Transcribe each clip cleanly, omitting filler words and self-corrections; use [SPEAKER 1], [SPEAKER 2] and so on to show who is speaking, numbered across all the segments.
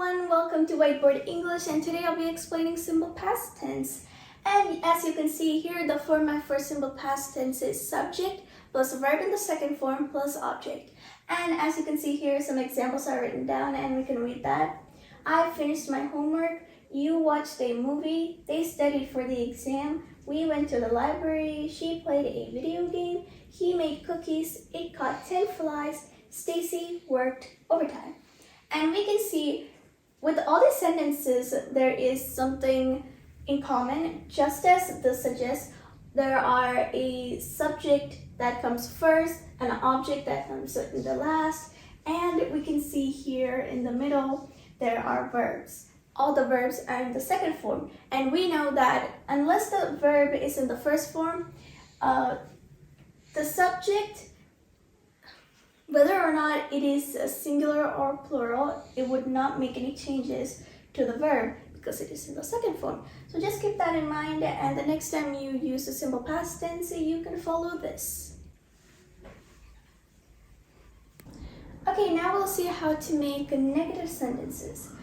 [SPEAKER 1] everyone, welcome to Whiteboard English, and today I'll be explaining simple past tense. And as you can see here, the format for simple past tense is subject plus verb in the second form plus object. And as you can see here, some examples are written down and we can read that. I finished my homework, you watched a movie, they studied for the exam, we went to the library, she played a video game, he made cookies, it caught 10 flies, Stacy worked overtime. And we can see with all these sentences, there is something in common. Just as this suggests, there are a subject that comes first and an object that comes in the last. And we can see here in the middle, there are verbs. All the verbs are in the second form. And we know that unless the verb is in the first form, the subject, whether or not it is a singular or plural, it would not make any changes to the verb because it is in the second form. So just keep that in mind, and the next time you use a simple past tense, you can follow this. Okay, now we'll see how to make negative sentences.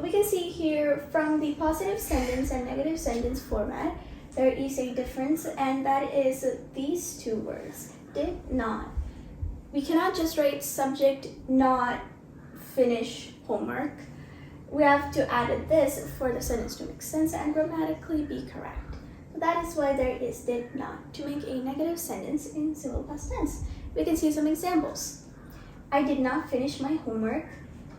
[SPEAKER 1] We can see here from the positive sentence and negative sentence format, there is a difference, and that is these two words, did not. We cannot just write subject not finish homework. We have to add this for the sentence to make sense and grammatically be correct. So that is why there is did not to make a negative sentence in simple past tense. We can see some examples. I did not finish my homework.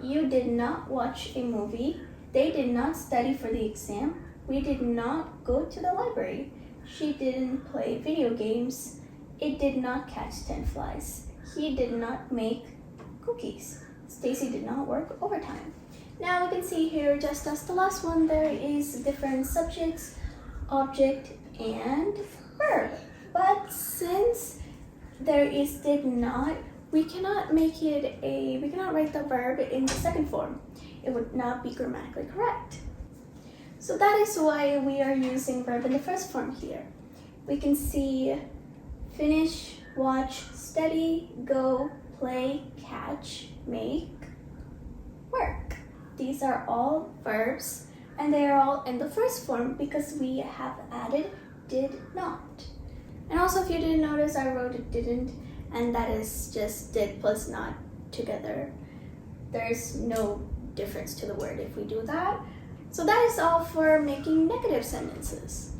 [SPEAKER 1] You did not watch a movie. They did not study for the exam. We did not go to the library. She didn't play video games. It did not catch 10 flies. He did not make cookies. Stacy did not work overtime. Now we can see here, just as the last one, there is different subjects, object, and verb. But since there is did not, we cannot write the verb in the second form. It would not be grammatically correct. So that is why we are using verb in the first form here. We can see finish, watch, study, go, play, catch, make, work. These are all verbs and they are all in the first form because we have added did not. And also, if you didn't notice, I wrote didn't, and that is just did plus not together. There's no difference to the word if we do that. So that is all for making negative sentences.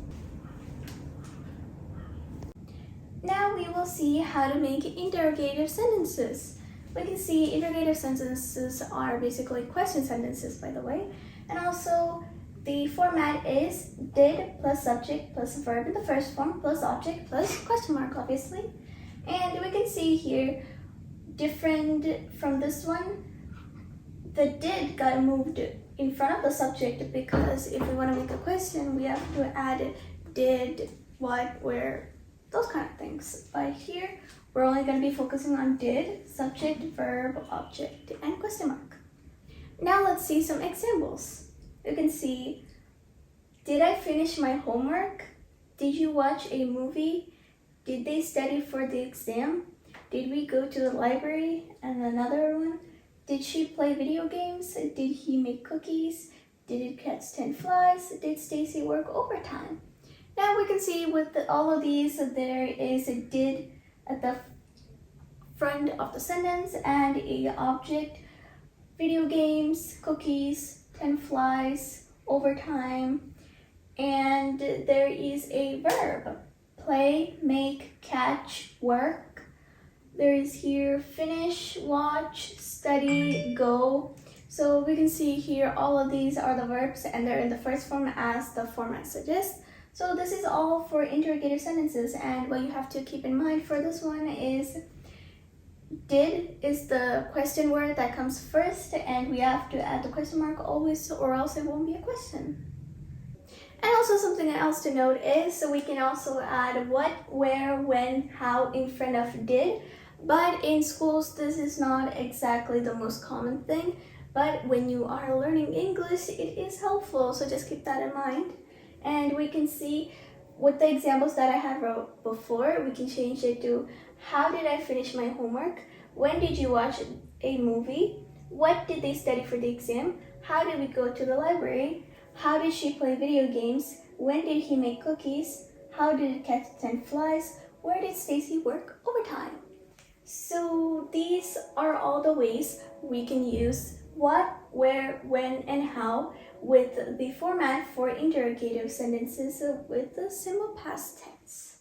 [SPEAKER 1] Now we will see how to make interrogative sentences. We can see interrogative sentences are basically question sentences, by the way. And also the format is did plus subject plus verb in the first form plus object plus question mark, obviously. And we can see here, different from this one, the did got moved in front of the subject because if we want to make a question, we have to add did, what, where, those kind of things. But here, we're only going to be focusing on did, subject, verb, object, and question mark. Now let's see some examples. You can see, did I finish my homework? Did you watch a movie? Did they study for the exam? Did we go to the library? And another one, did she play video games? Did he make cookies? Did it catch 10 flies? Did Stacy work overtime? Now we can see with all of these, there is a did at the front of the sentence and a object, video games, cookies, 10 flies, overtime, and there is a verb, play, make, catch, work. There is here finish, watch, study, go. So we can see here all of these are the verbs and they're in the first form as the format suggests. So this is all for interrogative sentences, and what you have to keep in mind for this one is did is the question word that comes first, and we have to add the question mark always or else it won't be a question. And also something else to note is we can also add what, where, when, how in front of did, but in schools this is not exactly the most common thing, but when you are learning English it is helpful, so just keep that in mind. And we can see with the examples that I had wrote before, we can change it to how did I finish my homework? When did you watch a movie? What did they study for the exam? How did we go to the library? How did she play video games? When did he make cookies? How did it catch 10 flies? Where did Stacy work overtime? So these are all the ways we can use what, where, when, and how with the format for interrogative sentences with the simple past tense.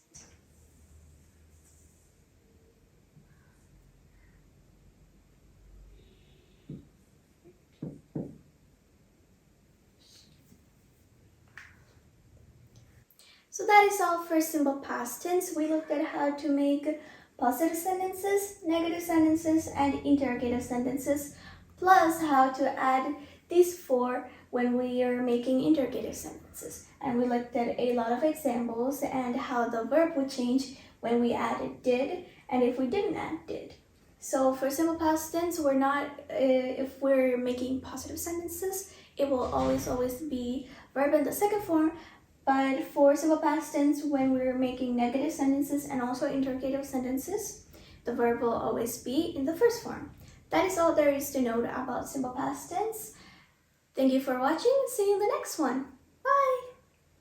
[SPEAKER 1] So that is all for simple past tense. We looked at how to make positive sentences, negative sentences, and interrogative sentences, plus how to add these four when we are making interrogative sentences. And we looked at a lot of examples and how the verb would change when we added did and if we didn't add did. So for simple past tense, if we're making positive sentences, it will always be verb in the second form. But for simple past tense, when we're making negative sentences and also interrogative sentences, the verb will always be in the first form. That is all there is to know about simple past tense. Thank you for watching. See you in the next one. Bye!